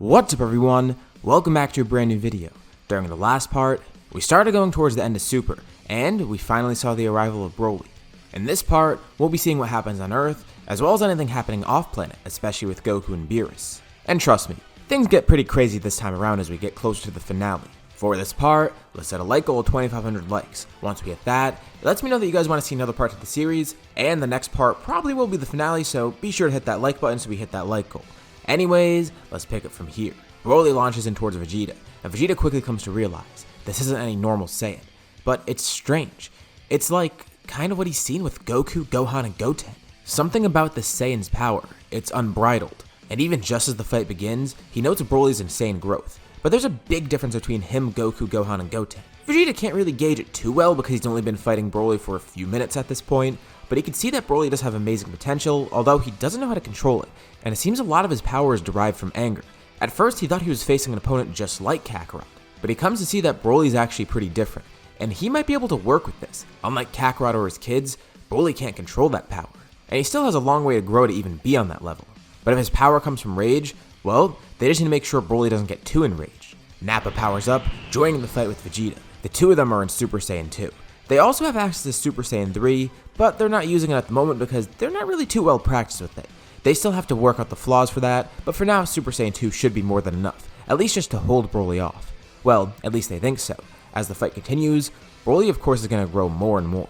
What's up everyone, welcome back to a brand new video. During the last part, we started going towards the end of Super, and we finally saw the arrival of Broly. In this part, we'll be seeing what happens on Earth, as well as anything happening off-planet, especially with Goku and Beerus. And trust me, things get pretty crazy this time around as we get closer to the finale. For this part, let's set a like goal of 2,500 likes. Once we hit that, it lets me know that you guys want to see another part of the series, and the next part probably will be the finale, so be sure to hit that like button so we hit that like goal. Anyways, let's pick it from here. Broly launches in towards Vegeta, and Vegeta quickly comes to realize this isn't any normal Saiyan, but it's strange. It's like kind of what he's seen with Goku, Gohan, and Goten. Something about the Saiyan's power, it's unbridled, and even just as the fight begins, he notes Broly's insane growth. But there's a big difference between him, Goku, Gohan, and Goten. Vegeta can't really gauge it too well because he's only been fighting Broly for a few minutes at this point, but he can see that Broly does have amazing potential, although he doesn't know how to control it, and it seems a lot of his power is derived from anger. At first, he thought he was facing an opponent just like Kakarot, but he comes to see that Broly's actually pretty different, and he might be able to work with this. Unlike Kakarot or his kids, Broly can't control that power, and he still has a long way to grow to even be on that level. But if his power comes from rage, well, they just need to make sure Broly doesn't get too enraged. Nappa powers up, joining the fight with Vegeta. The two of them are in Super Saiyan 2. They also have access to Super Saiyan 3, but they're not using it at the moment because they're not really too well practiced with it. They still have to work out the flaws for that, but for now Super Saiyan 2 should be more than enough, at least just to hold Broly off. Well, at least they think so. As the fight continues, Broly of course is going to grow more and more.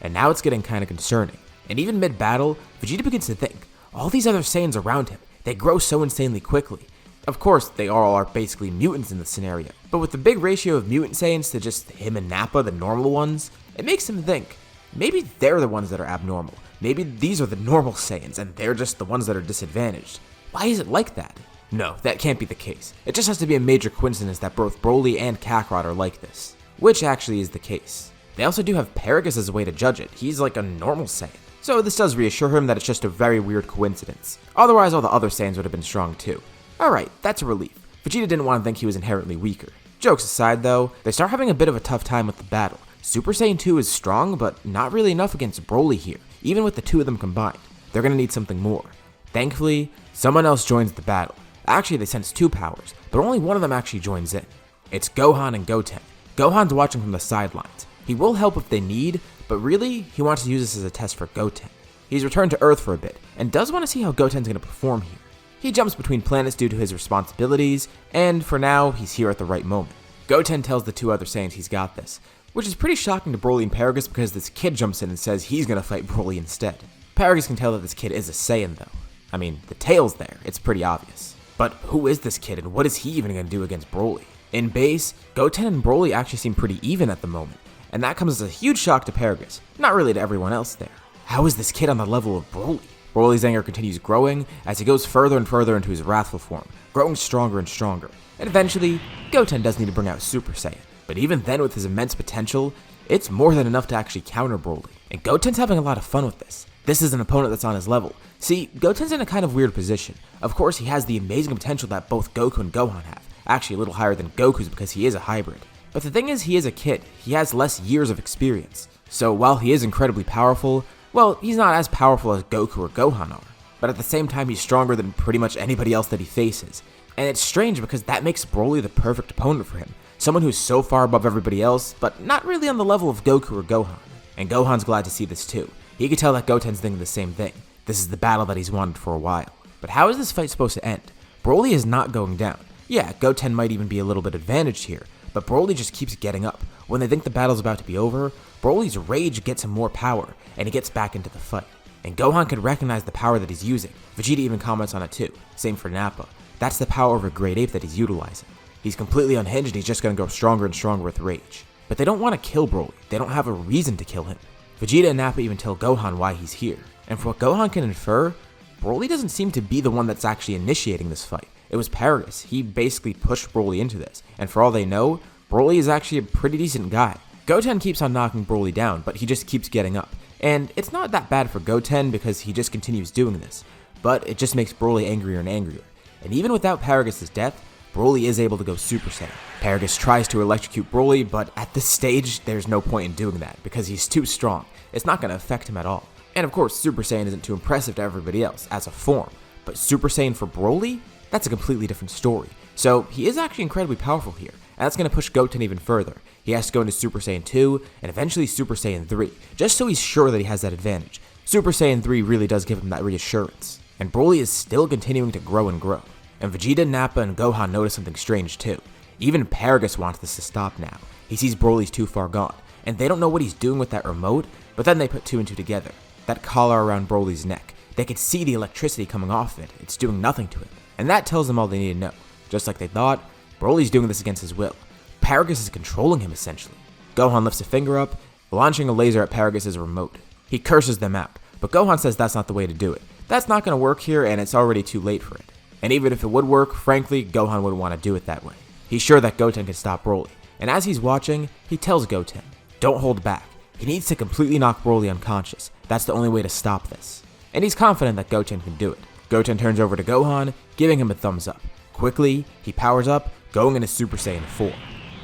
And now it's getting kind of concerning. And even mid-battle, Vegeta begins to think, all these other Saiyans around him, they grow so insanely quickly. Of course, they all are basically mutants in this scenario, but with the big ratio of mutant Saiyans to just him and Nappa, the normal ones, it makes him think, maybe they're the ones that are abnormal. Maybe these are the normal Saiyans and they're just the ones that are disadvantaged. Why is it like that? No, that can't be the case. It just has to be a major coincidence that both Broly and Kakarot are like this, which actually is the case. They also do have Paragus as a way to judge it. He's like a normal Saiyan. So this does reassure him that it's just a very weird coincidence. Otherwise, all the other Saiyans would have been strong too. Alright, that's a relief. Vegeta didn't want to think he was inherently weaker. Jokes aside though, they start having a bit of a tough time with the battle. Super Saiyan 2 is strong, but not really enough against Broly here, even with the two of them combined. They're gonna need something more. Thankfully, someone else joins the battle. Actually, they sense two powers, but only one of them actually joins in. It's Gohan and Goten. Gohan's watching from the sidelines. He will help if they need, but really, he wants to use this as a test for Goten. He's returned to Earth for a bit, and does want to see how Goten's gonna perform here. He jumps between planets due to his responsibilities, and for now, he's here at the right moment. Goten tells the two other Saiyans he's got this, which is pretty shocking to Broly and Paragus because this kid jumps in and says he's gonna fight Broly instead. Paragus can tell that this kid is a Saiyan though. I mean, the tail's there, it's pretty obvious. But who is this kid and what is he even gonna do against Broly? In base, Goten and Broly actually seem pretty even at the moment, and that comes as a huge shock to Paragus, not really to everyone else there. How is this kid on the level of Broly? Broly's anger continues growing as he goes further and further into his wrathful form, growing stronger and stronger, and eventually, Goten does need to bring out Super Saiyan. But even then with his immense potential, it's more than enough to actually counter Broly, and Goten's having a lot of fun with this. This is an opponent that's on his level. See, Goten's in a kind of weird position. Of course, he has the amazing potential that both Goku and Gohan have, actually a little higher than Goku's because he is a hybrid. But the thing is, he is a kid, he has less years of experience. So while he is incredibly powerful, well, he's not as powerful as Goku or Gohan are, but at the same time he's stronger than pretty much anybody else that he faces. And it's strange because that makes Broly the perfect opponent for him, someone who's so far above everybody else, but not really on the level of Goku or Gohan. And Gohan's glad to see this too. He can tell that Goten's thinking the same thing. This is the battle that he's wanted for a while. But how is this fight supposed to end? Broly is not going down. Yeah, Goten might even be a little bit advantaged here, but Broly just keeps getting up. When they think the battle's about to be over, Broly's rage gets him more power, and he gets back into the fight. And Gohan can recognize the power that he's using. Vegeta even comments on it too. Same for Nappa. That's the power of a great ape that he's utilizing. He's completely unhinged and he's just gonna go stronger and stronger with rage. But they don't want to kill Broly. They don't have a reason to kill him. Vegeta and Nappa even tell Gohan why he's here. And for what Gohan can infer, Broly doesn't seem to be the one that's actually initiating this fight. It was Paragus. He basically pushed Broly into this. And for all they know, Broly is actually a pretty decent guy. Goten keeps on knocking Broly down, but he just keeps getting up. And it's not that bad for Goten because he just continues doing this, but it just makes Broly angrier and angrier. And even without Paragus' death, Broly is able to go Super Saiyan. Paragus tries to electrocute Broly, but at this stage, there's no point in doing that because he's too strong. It's not going to affect him at all. And of course, Super Saiyan isn't too impressive to everybody else as a form, but Super Saiyan for Broly? that's a completely different story. So he is actually incredibly powerful here, and that's going to push Goten even further. He has to go into Super Saiyan 2, and eventually Super Saiyan 3, just so he's sure that he has that advantage. Super Saiyan 3 really does give him that reassurance. And Broly is still continuing to grow and grow. And Vegeta, Nappa, and Gohan notice something strange too. Even Paragus wants this to stop now. He sees Broly's too far gone, and they don't know what he's doing with that remote, but then they put two and two together. That collar around Broly's neck. They could see the electricity coming off it. It's doing nothing to him. And that tells them all they need to know. Just like they thought, Broly's doing this against his will. Paragus is controlling him essentially. Gohan lifts a finger up, launching a laser at Paragus' remote. He curses them out, but Gohan says that's not the way to do it. That's not going to work here, and it's already too late for it. And even if it would work, frankly, Gohan wouldn't want to do it that way. He's sure that Goten can stop Broly, and as he's watching, he tells Goten, don't hold back. He needs to completely knock Broly unconscious. That's the only way to stop this. And he's confident that Goten can do it. Goten turns over to Gohan, giving him a thumbs up. Quickly, he powers up, going into Super Saiyan 4.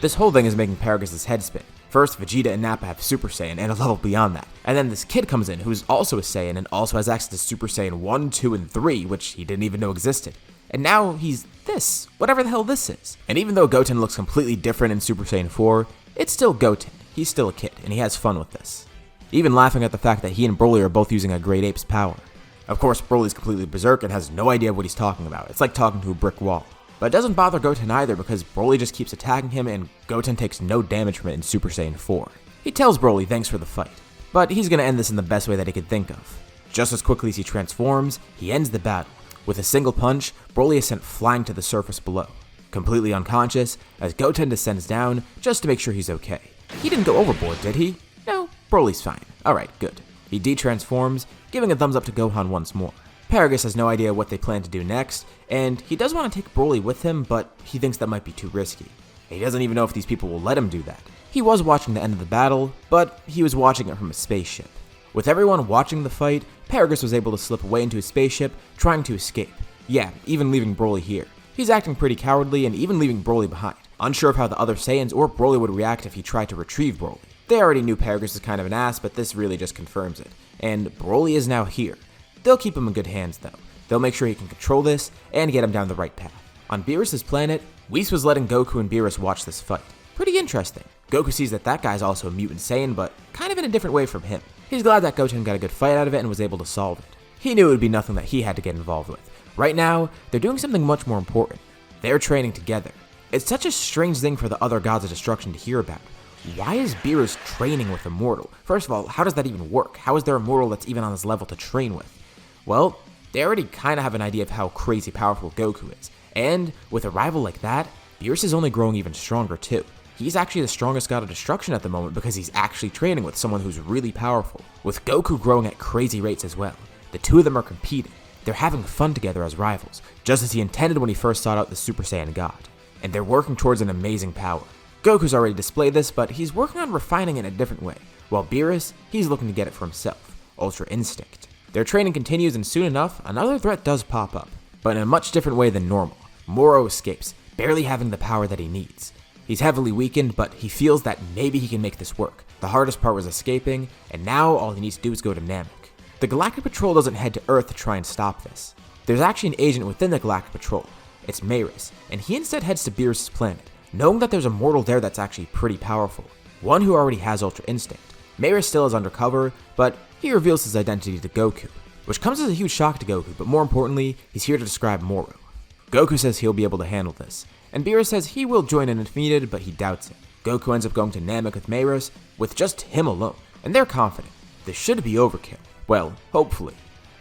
This whole thing is making Paragus' head spin. First, Vegeta and Nappa have Super Saiyan and a level beyond that. And then this kid comes in who's also a Saiyan and also has access to Super Saiyan 1, 2, and 3, which he didn't even know existed. And now he's this, whatever the hell this is. And even though Goten looks completely different in Super Saiyan 4, it's still Goten. He's still a kid, and he has fun with this. Even laughing at the fact that he and Broly are both using a great ape's power. Of course, Broly's completely berserk and has no idea what he's talking about. It's like talking to a brick wall. But it doesn't bother Goten either because Broly just keeps attacking him and Goten takes no damage from it in Super Saiyan 4. He tells Broly thanks for the fight, but he's going to end this in the best way that he could think of. Just as quickly as he transforms, he ends the battle. With a single punch, Broly is sent flying to the surface below, completely unconscious as Goten descends down just to make sure he's okay. He didn't go overboard, did he? No, Broly's fine. Alright, good. He de-transforms, giving a thumbs up to Gohan once more. Paragus has no idea what they plan to do next, and he does want to take Broly with him, but he thinks that might be too risky. He doesn't even know if these people will let him do that. He was watching the end of the battle, but he was watching it from a spaceship. With everyone watching the fight, Paragus was able to slip away into his spaceship, trying to escape. Yeah, even leaving Broly here. He's acting pretty cowardly and even leaving Broly behind, unsure of how the other Saiyans or Broly would react if he tried to retrieve Broly. They already knew Paragus was kind of an ass, but this really just confirms it. And Broly is now here. They'll keep him in good hands though. They'll make sure he can control this and get him down the right path. On Beerus' planet, Whis was letting Goku and Beerus watch this fight. Pretty interesting. Goku sees that guy's also a mutant Saiyan, but kind of in a different way from him. He's glad that Goten got a good fight out of it and was able to solve it. He knew it would be nothing that he had to get involved with. Right now, they're doing something much more important. They're training together. It's such a strange thing for the other gods of destruction to hear about. Why is Beerus training with a mortal? First of all, how does that even work? How is there a mortal that's even on this level to train with? Well, they already kind of have an idea of how crazy powerful Goku is. And with a rival like that, Beerus is only growing even stronger too. He's actually the strongest god of destruction at the moment because he's actually training with someone who's really powerful. With Goku growing at crazy rates as well, the two of them are competing. They're having fun together as rivals, just as he intended when he first sought out the Super Saiyan God. And they're working towards an amazing power. Goku's already displayed this, but he's working on refining it in a different way, while Beerus, he's looking to get it for himself, Ultra Instinct. Their training continues and soon enough, another threat does pop up, but in a much different way than normal. Moro escapes, barely having the power that he needs. He's heavily weakened, but he feels that maybe he can make this work. The hardest part was escaping, and now all he needs to do is go to Namek. The Galactic Patrol doesn't head to Earth to try and stop this. There's actually an agent within the Galactic Patrol. It's Beerus, and he instead heads to Beerus' planet, knowing that there's a mortal there that's actually pretty powerful, one who already has Ultra Instinct. Beerus still is undercover, but he reveals his identity to Goku, which comes as a huge shock to Goku, but more importantly, he's here to describe Moro. Goku says he'll be able to handle this, and Beerus says he will join in if needed, but he doubts it. Goku ends up going to Namek with Beerus, with just him alone, and they're confident. This should be overkill. Well, hopefully.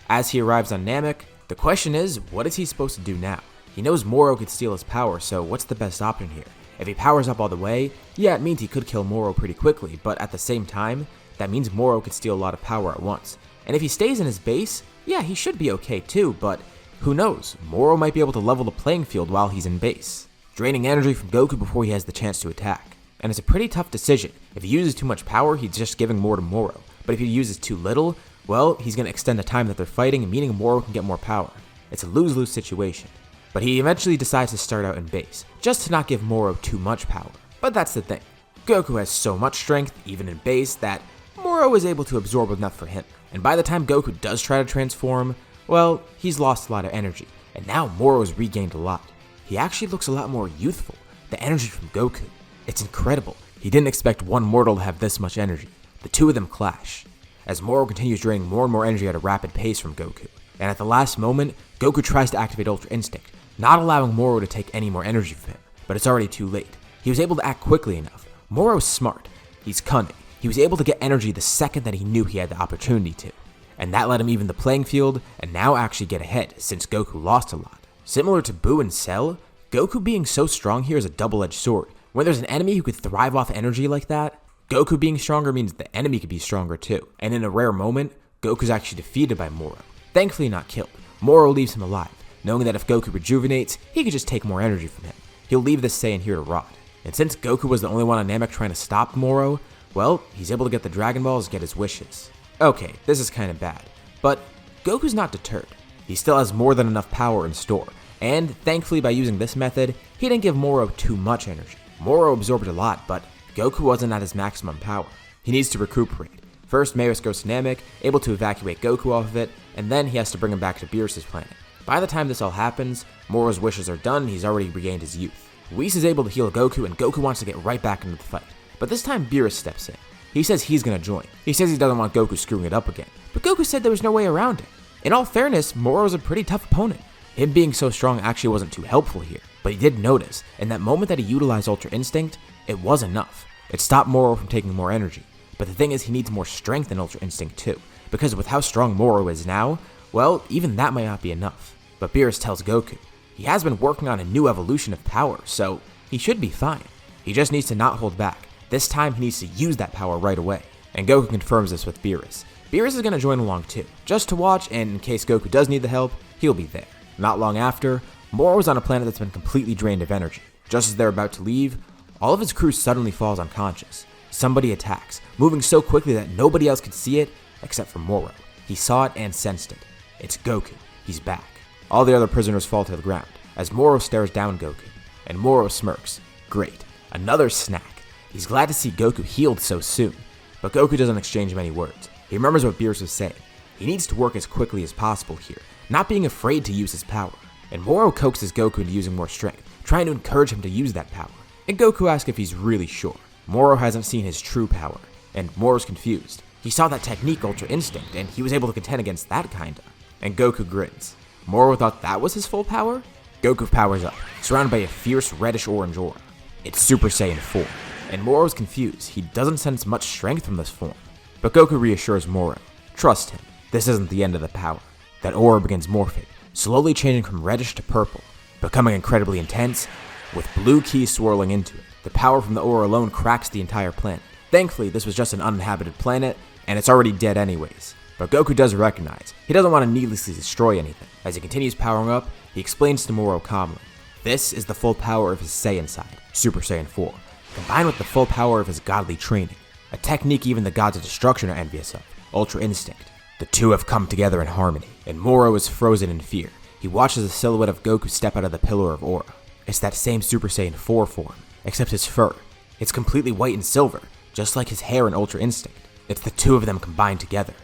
As he arrives on Namek, the question is, what is he supposed to do now? He knows Moro could steal his power, so what's the best option here? If he powers up all the way, yeah, it means he could kill Moro pretty quickly, but at the same time, that means Moro could steal a lot of power at once. And if he stays in his base, yeah, he should be okay too, but who knows? Moro might be able to level the playing field while he's in base, draining energy from Goku before he has the chance to attack. And it's a pretty tough decision. If he uses too much power, he's just giving more to Moro. But if he uses too little, well, he's going to extend the time that they're fighting, meaning Moro can get more power. It's a lose-lose situation. But he eventually decides to start out in base, just to not give Moro too much power. But that's the thing. Goku has so much strength, even in base, that Moro is able to absorb enough for him. And by the time Goku does try to transform, well, he's lost a lot of energy. and now Moro's regained a lot. He actually looks a lot more youthful. The energy from Goku, it's incredible. He didn't expect one mortal to have this much energy. The two of them clash, as Moro continues draining more and more energy at a rapid pace from Goku. And at the last moment, Goku tries to activate Ultra Instinct, not allowing Moro to take any more energy from him, but it's already too late. He was able to act quickly enough. Moro's smart. He's cunning. He was able to get energy the second that he knew he had the opportunity to. And that let him even the playing field and now actually get ahead since Goku lost a lot. Similar to Buu and Cell, Goku being so strong here is a double-edged sword. When there's an enemy who could thrive off energy like that, Goku being stronger means the enemy could be stronger too. And in a rare moment, Goku's actually defeated by Moro. Thankfully not killed. Moro leaves him alive, knowing that if Goku rejuvenates, he could just take more energy from him. He'll leave this Saiyan here to rot. And since Goku was the only one on Namek trying to stop Moro, well, he's able to get the Dragon Balls and get his wishes. Okay, this is kinda bad, but Goku's not deterred. He still has more than enough power in store, and thankfully by using this method, he didn't give Moro too much energy. Moro absorbed a lot, but Goku wasn't at his maximum power. He needs to recuperate. First, Beerus goes to Namek, able to evacuate Goku off of it, and then he has to bring him back to Beerus' planet. By the time this all happens, Moro's wishes are done, he's already regained his youth. Whis is able to heal Goku, and Goku wants to get right back into the fight. But this time, Beerus steps in. He says he's gonna join. He says he doesn't want Goku screwing it up again. But Goku said there was no way around it. In all fairness, Moro's a pretty tough opponent. Him being so strong actually wasn't too helpful here. But he did notice, in that moment that he utilized Ultra Instinct, it was enough. It stopped Moro from taking more energy. But the thing is, he needs more strength in Ultra Instinct too. Because with how strong Moro is now, well, even that might not be enough. But Beerus tells Goku, he has been working on a new evolution of power, so he should be fine. He just needs to not hold back. This time he needs to use that power right away. And Goku confirms this with Beerus. Beerus is going to join along too, just to watch, and in case Goku does need the help, he'll be there. Not long after, Moro is on a planet that's been completely drained of energy. Just as they're about to leave, all of his crew suddenly falls unconscious. Somebody attacks, moving so quickly that nobody else could see it except for Moro. He saw it and sensed it. It's Goku. He's back. All the other prisoners fall to the ground as Moro stares down Goku. And Moro smirks. Great. Another snack. He's glad to see Goku healed so soon. But Goku doesn't exchange many words. He remembers what Beerus was saying. He needs to work as quickly as possible here, not being afraid to use his power. And Moro coaxes Goku into using more strength, trying to encourage him to use that power. And Goku asks if he's really sure. Moro hasn't seen his true power, and Moro's confused. He saw that technique, Ultra Instinct, and he was able to contend against that kinda. And Goku grins. Moro thought that was his full power? Goku powers up, surrounded by a fierce reddish-orange aura. It's Super Saiyan 4, and Moro's confused. He doesn't sense much strength from this form. But Goku reassures Moro, trust him, this isn't the end of the power. That aura begins morphing, slowly changing from reddish to purple, becoming incredibly intense, with blue keys swirling into it. The power from the aura alone cracks the entire planet. Thankfully, this was just an uninhabited planet, and it's already dead anyways. But Goku does recognize, he doesn't want to needlessly destroy anything. As he continues powering up, he explains to Moro calmly, this is the full power of his Saiyan side, Super Saiyan 4, combined with the full power of his godly training, a technique even the gods of destruction are envious of, Ultra Instinct. The two have come together in harmony, and Moro is frozen in fear. He watches the silhouette of Goku step out of the pillar of aura. It's that same Super Saiyan 4 form, except his fur. It's completely white and silver, just like his hair in Ultra Instinct. It's the two of them combined together.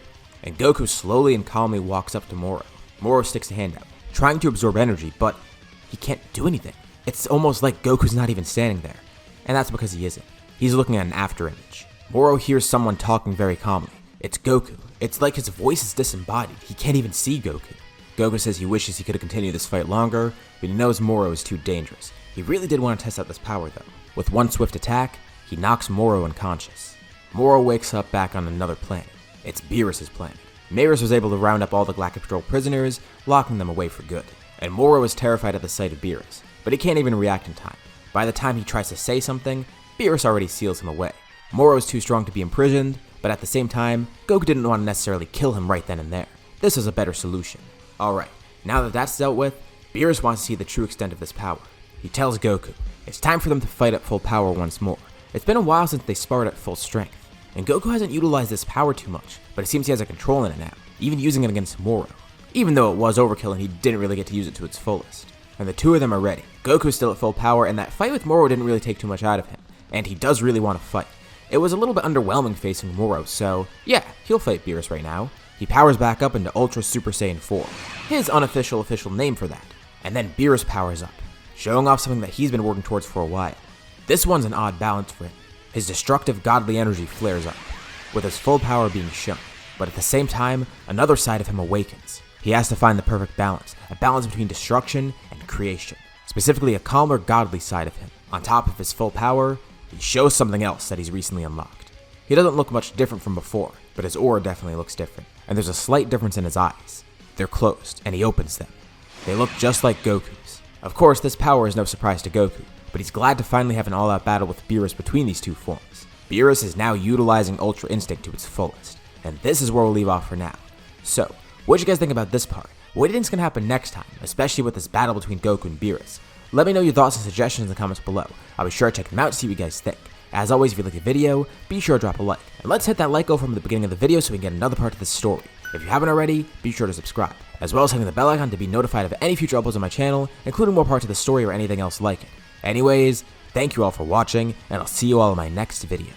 And Goku slowly and calmly walks up to Moro. Moro sticks a hand out, trying to absorb energy, but he can't do anything. It's almost like Goku's not even standing there. And that's because he isn't. He's looking at an after image. Moro hears someone talking very calmly. It's Goku. It's like his voice is disembodied. He can't even see Goku. Goku says he wishes he could have continued this fight longer, but he knows Moro is too dangerous. He really did want to test out this power though. With one swift attack, he knocks Moro unconscious. Moro wakes up back on another planet. It's Beerus' planet. Beerus was able to round up all the Galactic Patrol prisoners, locking them away for good. And Moro is terrified at the sight of Beerus, but he can't even react in time. By the time he tries to say something, Beerus already seals him away. Moro is too strong to be imprisoned, but at the same time, Goku didn't want to necessarily kill him right then and there. This was a better solution. Alright, now that that's dealt with, Beerus wants to see the true extent of this power. He tells Goku, it's time for them to fight at full power once more. It's been a while since they sparred at full strength, and Goku hasn't utilized this power too much, but it seems he has a control in it now, even using it against Moro. Even though it was overkill and he didn't really get to use it to its fullest. And the two of them are ready. Goku's still at full power, and that fight with Moro didn't really take too much out of him, and he does really want to fight. It was a little bit underwhelming facing Moro, so yeah, he'll fight Beerus right now. He powers back up into Ultra Super Saiyan 4, his official name for that. and then Beerus powers up, showing off something that he's been working towards for a while. This one's an odd balance for him. His destructive godly energy flares up, with his full power being shown, but at the same time, another side of him awakens. He has to find the perfect balance, a balance between destruction and creation, specifically a calmer godly side of him. On top of his full power, he shows something else that he's recently unlocked. He doesn't look much different from before, but his aura definitely looks different, and there's a slight difference in his eyes. They're closed, and he opens them. They look just like Goku's. Of course, this power is no surprise to Goku, but he's glad to finally have an all-out battle with Beerus between these two forms. Beerus is now utilizing Ultra Instinct to its fullest, and this is where we'll leave off for now. So, what do you guys think about this part? What do you think is going to happen next time, especially with this battle between Goku and Beerus? Let me know your thoughts and suggestions in the comments below. I'll be sure to check them out to see what you guys think. As always, if you like the video, be sure to drop a like, and let's hit that like goal from the beginning of the video so we can get another part of this story. If you haven't already, be sure to subscribe, as well as hitting the bell icon to be notified of any future uploads on my channel, including more parts of the story or anything else like it. Anyways, thank you all for watching, and I'll see you all in my next video.